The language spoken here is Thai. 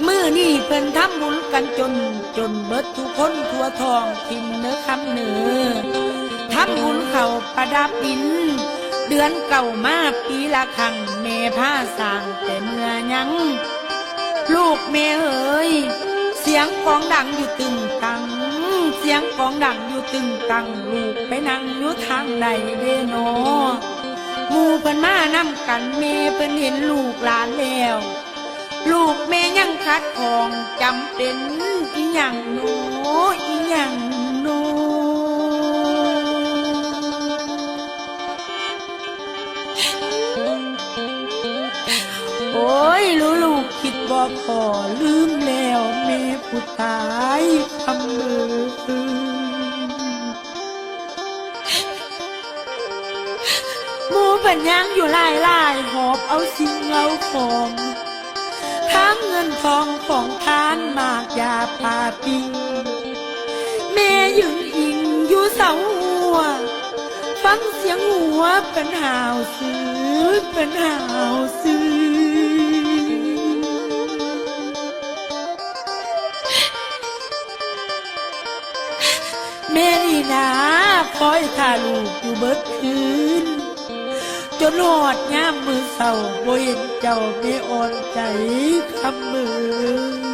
มื้อนี้เพิ่นทำบุญกันจนเบิดทุกคนทั่วทองทินเนื้อคำเนื้อทำบุญเขาประดับดินเดือนเก่ามาปีละครั้งแม่ผ้าสร้างแต่เมื่อยังลูกแม่เอ๋ยเสียงกองดังอยู่ตึงตังเสียงกองดังอยู่ตึงตังลูกไปนั่งอยู่ทางใดเด้นอหมู่เพิ่นมานำกันแม่เพิ่นเห็นลูกหลานแล้วลูกแม่ยังคัดของจำเป็นอีหยังโนอีหยังโนโอ้ยลูกคิดบ่พอลืมแล้วแม่ผู้ตายคำเมือหมู่เพิ่นยังอยู่หลายหอบเอาสิ่งเอาของทั้งเงินทองของทานมากยาปาปิงแม่ยืนอิงอยู่เสาหัวฟังเสียงหัวเป็นหาวซื้อเป็นหาวซื้อแม่นี่นะคอยท่าลูกอยู่เบิดคืนจนหอดยามมือเศร้าบ่เห็นเจ้าไม่อ่อนใจคำมือ